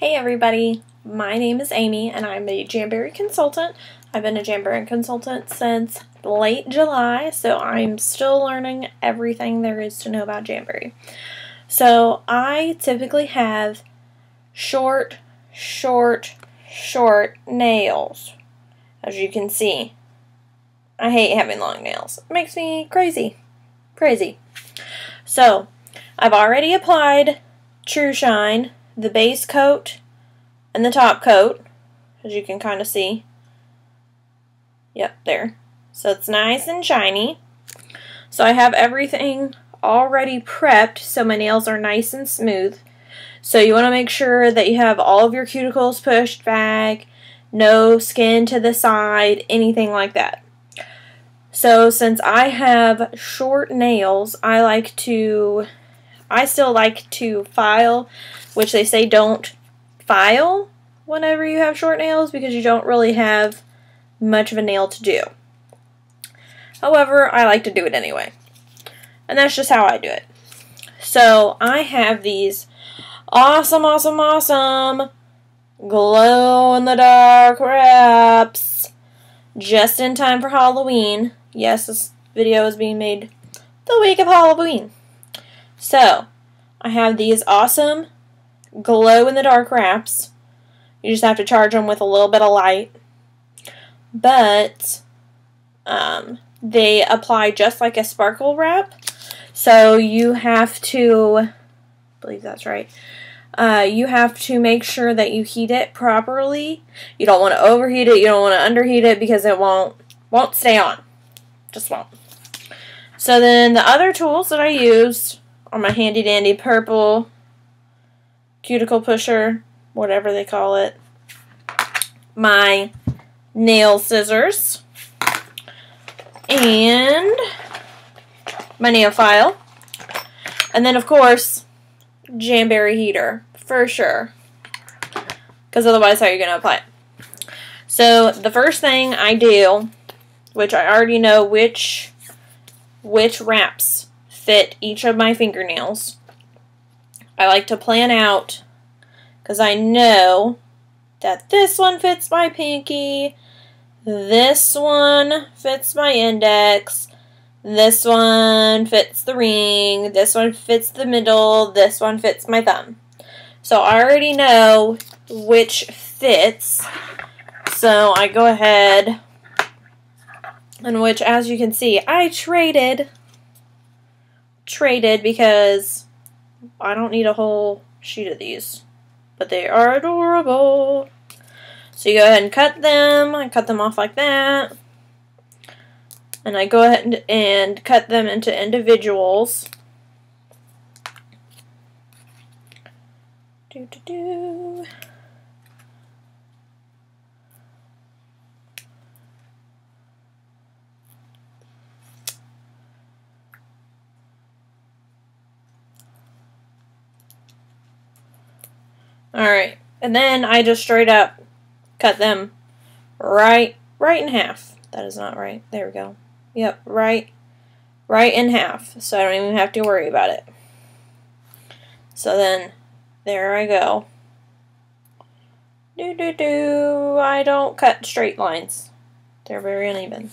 Hey everybody, my name is Amy and I'm a Jamberry consultant. I've been a Jamberry consultant since late July, so I'm still learning everything there is to know about Jamberry. So I typically have short nails, as you can see. I hate having long nails. It makes me crazy. So I've already applied True Shine, the base coat and the top coat, as you can kind of see. Yep, there. So it's nice and shiny. So I have everything already prepped so my nails are nice and smooth. So you want to make sure that you have all of your cuticles pushed back, no skin to the side, anything like that. So since I have short nails, I still like to file, which they say don't file whenever you have short nails because you don't really have much of a nail to do. However, I like to do it anyway. And that's just how I do it. So I have these awesome glow-in-the-dark wraps just in time for Halloween. Yes, this video is being made the week of Halloween. So, I have these awesome glow-in-the-dark wraps. You just have to charge them with a little bit of light. But, they apply just like a sparkle wrap. So, you have to, I believe that's right, you have to make sure that you heat it properly. You don't want to overheat it, you don't want to underheat it because it won't stay on. Just won't. So then the other tools that I used are my handy dandy purple cuticle pusher, whatever they call it, my nail scissors, and my nail file, and then of course Jamberry heater, for sure, because otherwise how are you going to apply it? So the first thing I do, which I already know which wraps fit each of my fingernails, I like to plan out, because I know that this one fits my pinky, this one fits my index, this one fits the ring, this one fits the middle, this one fits my thumb. So I already know which fits, so I go ahead, and which, as you can see, I traded because I don't need a whole sheet of these, but they are adorable. So you go ahead and cut them. I cut them off like that. And I go ahead and cut them into individuals. Alright, and then I just straight up cut them right in half. That is not right. There we go. Yep, right in half. So I don't even have to worry about it. So then, there I go. I don't cut straight lines. They're very uneven.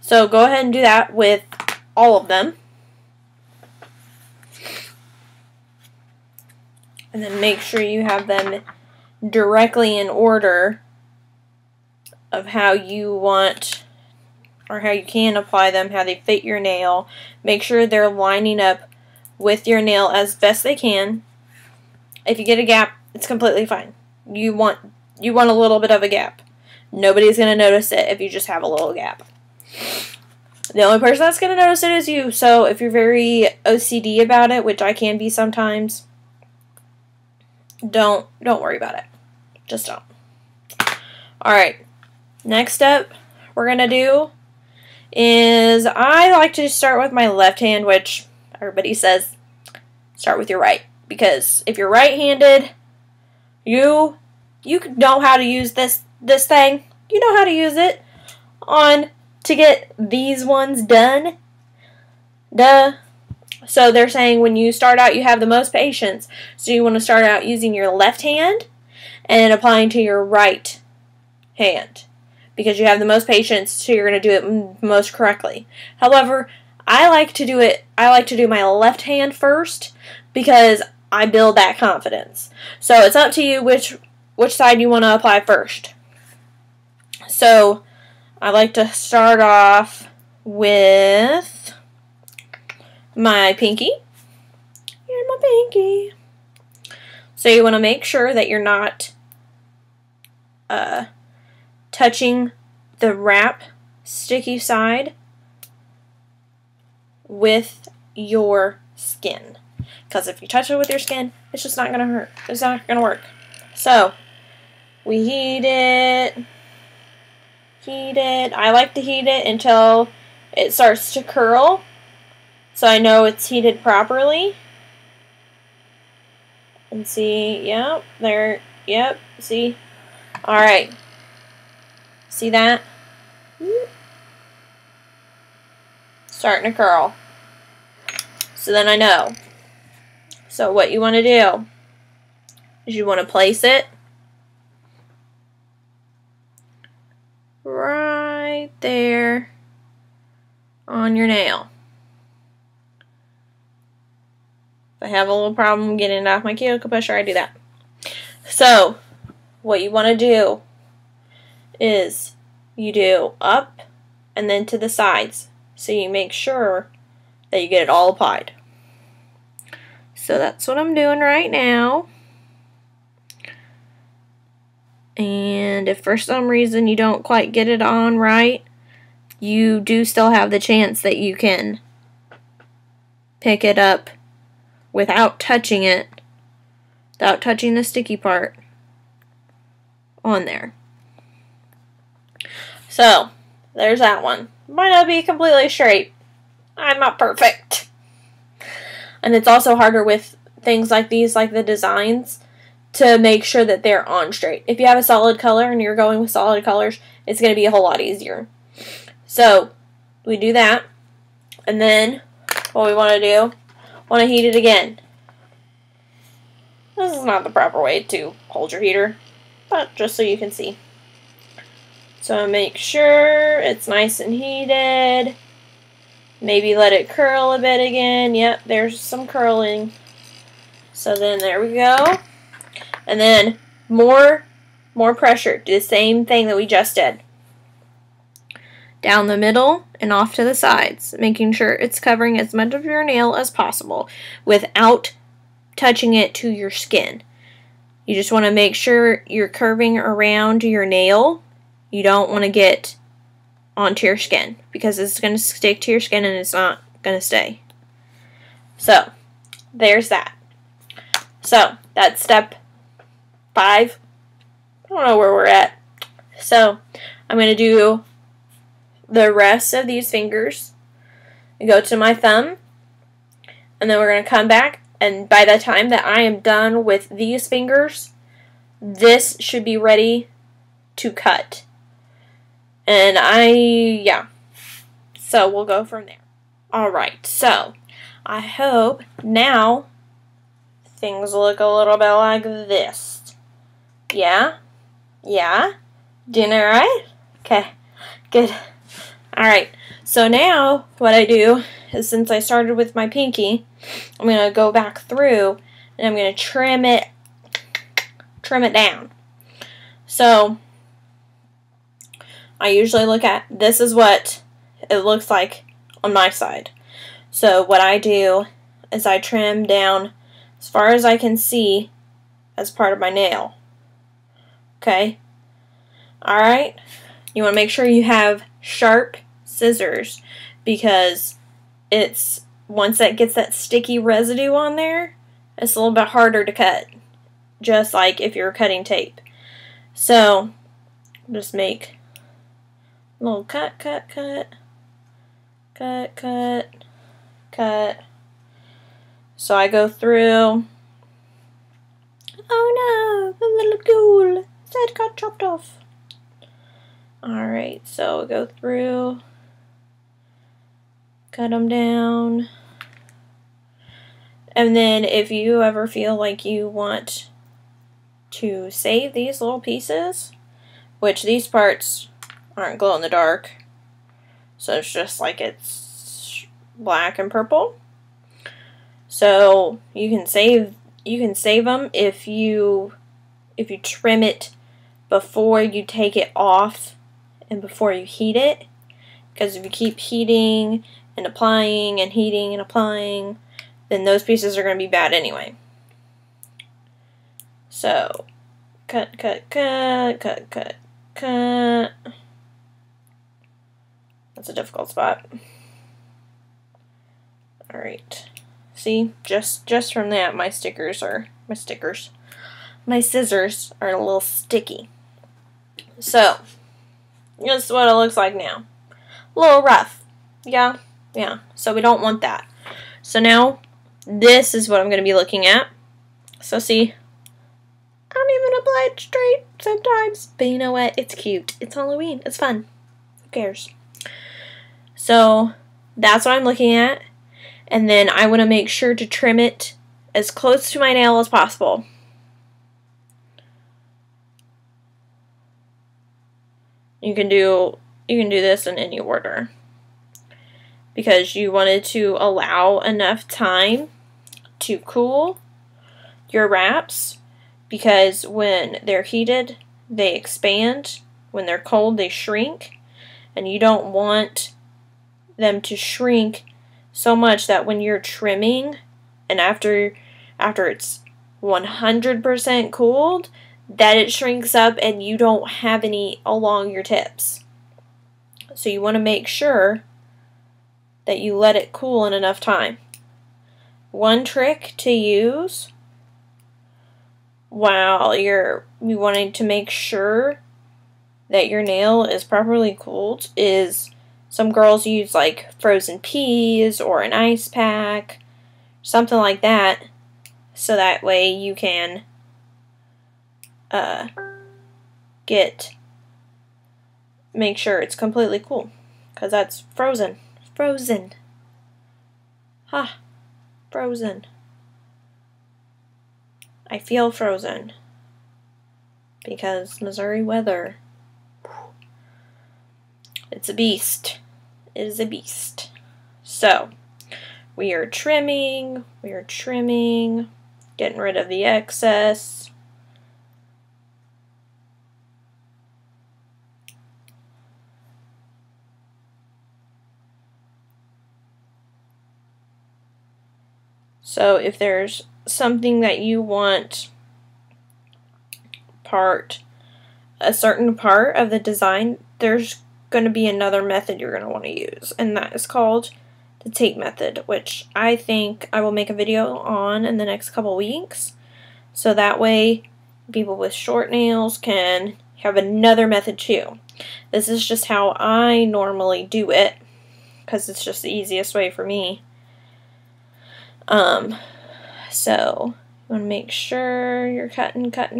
So go ahead and do that with all of them. And then make sure you have them directly in order of how you want, or how you can apply them, how they fit your nail. Make sure they're lining up with your nail as best they can. If you get a gap, it's completely fine. You want a little bit of a gap. Nobody's going to notice it if you just have a little gap. The only person that's going to notice it is you. So if you're very OCD about it, which I can be sometimes, don't worry about it. Just don't. Alright, next step we're going to do is I like to start with my left hand, which everybody says start with your right. Because if you're right-handed, you know how to use this thing. You know how to use it to get these ones done. Duh. So they're saying when you start out, you have the most patience. So you want to start out using your left hand and applying to your right hand, because you have the most patience, so you're going to do it most correctly. However, I like to do my left hand first because I build that confidence. So it's up to you which side you want to apply first. So I like to start off with my pinky. Here's my pinky. So you want to make sure that you're not touching the wrap sticky side with your skin. Because if you touch it with your skin, it's just not going to hurt. It's not going to work. So, we heat it. I like to heat it until it starts to curl, so I know it's heated properly. And see, yep, there, yep, see. Alright. See that? Starting to curl. So then I know. So what you want to do is you want to place it right there on your nail. If I have a little problem getting it off my cuticle pusher, I do that. So what you want to do is you do up and then to the sides, so you make sure that you get it all applied. So that's what I'm doing right now. And if for some reason you don't quite get it on right, you do still have the chance that you can pick it up without touching it, without touching the sticky part on there. So, there's that one. Might not be completely straight. I'm not perfect. And it's also harder with things like these, like the designs, to make sure that they're on straight. If you have a solid color and you're going with solid colors, it's going to be a whole lot easier. So, we do that. And then, what we want to do, want to heat it again. This is not the proper way to hold your heater, but just so you can see. So make sure it's nice and heated. Maybe let it curl a bit again. Yep, there's some curling. So then there we go. And then more pressure. Do the same thing that we just did. Down the middle and off to the sides, making sure it's covering as much of your nail as possible without touching it to your skin. You just want to make sure you're curving around your nail. You don't want to get onto your skin, because it's going to stick to your skin and it's not going to stay. So, there's that. So, that's step 5. I don't know where we're at. So, I'm going to do the rest of these fingers. I go to my thumb, and then we're going to come back, and by the time that I am done with these fingers, this should be ready to cut. And yeah. So we'll go from there. Alright, so I hope now things look a little bit like this. Yeah? Yeah? Doing it right? Okay, good. Alright, so now what I do is, since I started with my pinky, I'm going to go back through and I'm going to trim it down. So I usually look at, this is what it looks like on my side. So what I do is I trim down as far as I can see as part of my nail. Okay? Alright? You want to make sure you have sharp scissors, because it's, once that gets that sticky residue on there, it's a little bit harder to cut, just like if you're cutting tape. So just make a little cut, cut, cut, cut, cut, cut. So I go through. Oh no, the little ghoul, his head got chopped off. Alright, so go through, cut them down, And then if you ever feel like you want to save these little pieces, which these parts aren't glow in the dark, so it's just like it's black and purple. So you can save them if you trim it before you take it off and before you heat it, because if you keep heating and applying and heating and applying, then those pieces are going to be bad anyway. So cut, cut, cut, cut, cut, cut. That's a difficult spot. Alright. See, just from that, my scissors are a little sticky. So, this is what it looks like now. A little rough. Yeah. So we don't want that. So now, this is what I'm going to be looking at. So see, I don't even apply it straight sometimes. But you know what? It's cute. It's Halloween. It's fun. Who cares? So, that's what I'm looking at. And then I want to make sure to trim it as close to my nail as possible. You can do this in any order, because you wanted to allow enough time to cool your wraps, because when they're heated, they expand. When they're cold, they shrink, and you don't want them to shrink so much that when you're trimming and after it's 100% cooled, that it shrinks up and you don't have any along your tips. So you want to make sure that you let it cool in enough time. One trick to use while you're wanting to make sure that your nail is properly cooled is, some girls use like frozen peas or an ice pack, something like that, so that way you can make sure it's completely cool, because that's frozen. Frozen. I feel frozen because Missouri weather. It's a beast. It is a beast. So, we are trimming, getting rid of the excess. So, if there's something that you want a certain part of the design, there's going to be another method you're going to want to use, and that is called the tape method, which I think I will make a video on in the next couple weeks, so that way people with short nails can have another method too. This is just how I normally do it, because it's just the easiest way for me. So you want to make sure you're cutting. Cut.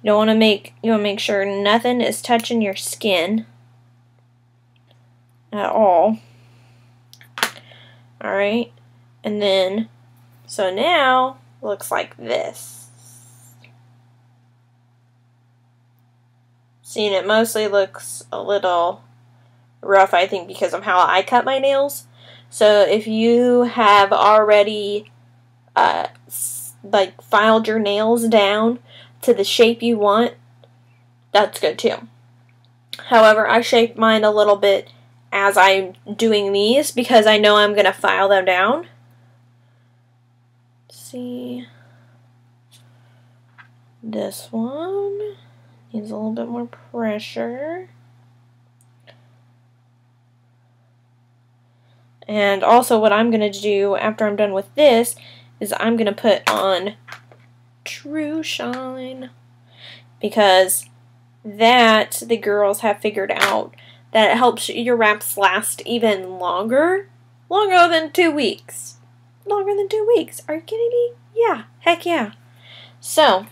You want to make sure nothing is touching your skin at all. Alright, and then, so now, looks like this. See, and it mostly looks a little rough, I think, because of how I cut my nails. So if you have already like filed your nails down to the shape you want, that's good too. However, I shape mine a little bit as I'm doing these because I know I'm going to file them down. Let's see, this one needs a little bit more pressure. And also what I'm going to do after I'm done with this is I'm going to put on True Shine, because that the girls have figured out that it helps your wraps last even longer than 2 weeks. Longer than 2 weeks. Are you kidding me? Yeah, heck yeah. So,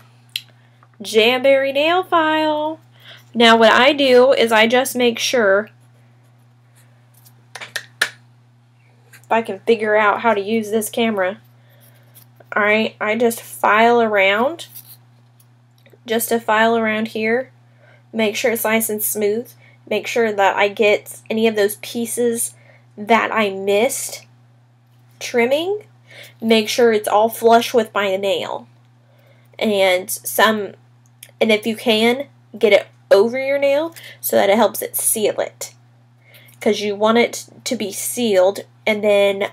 Jamberry nail file. Now what I do is I just make sure if I can figure out how to use this camera. Alright, I just file around. Just to file around here. Make sure it's nice and smooth. Make sure that I get any of those pieces that I missed trimming. Make sure it's all flush with my nail. And if you can, get it over your nail so that it helps it seal it. Because you want it to be sealed, and then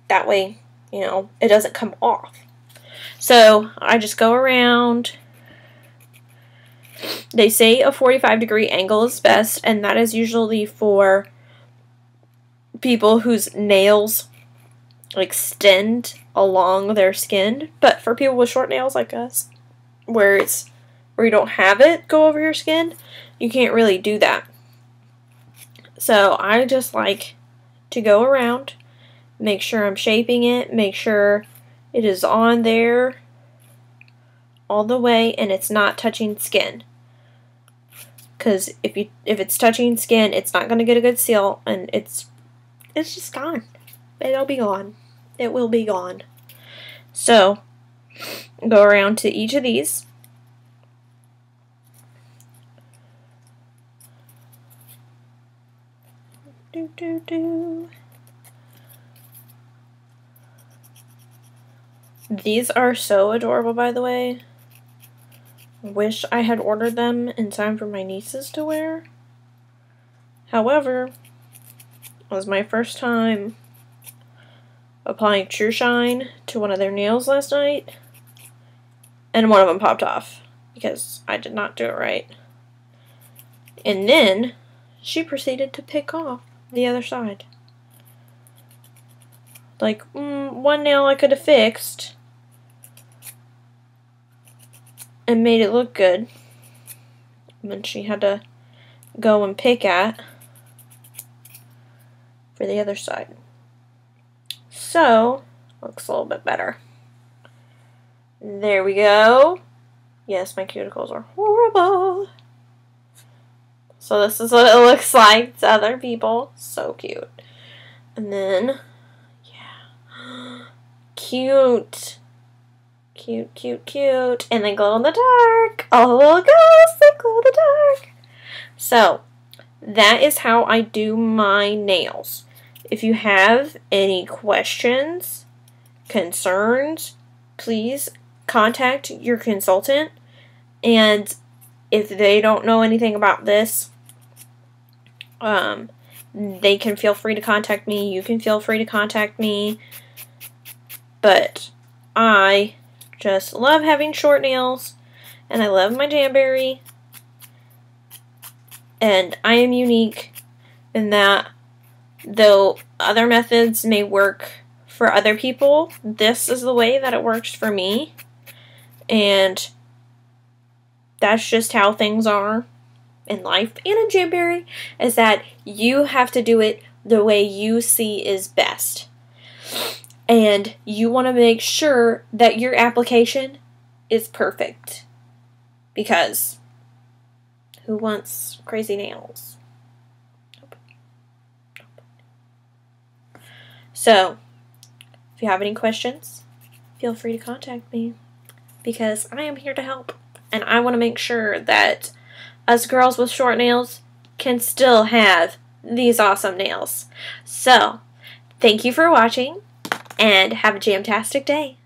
that way, you know, it doesn't come off. So I just go around. They say a 45-degree angle is best, and that is usually for people whose nails extend along their skin. But for people with short nails like us, where you don't have it go over your skin, you can't really do that. So I just like to go around, make sure I'm shaping it, make sure it is on there all the way and it's not touching skin. Because if it's touching skin, it's not going to get a good seal, and it's just gone. It'll be gone. It will be gone. So go around to each of these. These are so adorable, by the way. Wish I had ordered them in time for my nieces to wear. However, it was my first time applying True Shine to one of their nails last night, and one of them popped off because I did not do it right. And then she proceeded to pick off the other side. Like, one nail I could have fixed and made it look good. And then she had to go and pick at for the other side. So, looks a little bit better. There we go. Yes, my cuticles are horrible. So this is what it looks like to other people. So cute. And then, yeah. Cute. Cute, cute, cute. And they glow in the dark. All the little girls, they glow in the dark. So, that is how I do my nails. If you have any questions, concerns, please contact your consultant. And if they don't know anything about this, they can feel free to contact me. You can feel free to contact me. But I just love having short nails, and I love my Jamberry. And I am unique in that, though other methods may work for other people, this is the way that it works for me. And that's just how things are in life and in Jamberry, is that you have to do it the way you see is best. And you want to make sure that your application is perfect. Because who wants crazy nails? Nope. Nope. So, if you have any questions, feel free to contact me. Because I am here to help. And I want to make sure that us girls with short nails can still have these awesome nails. So, thank you for watching, and have a jamtastic day.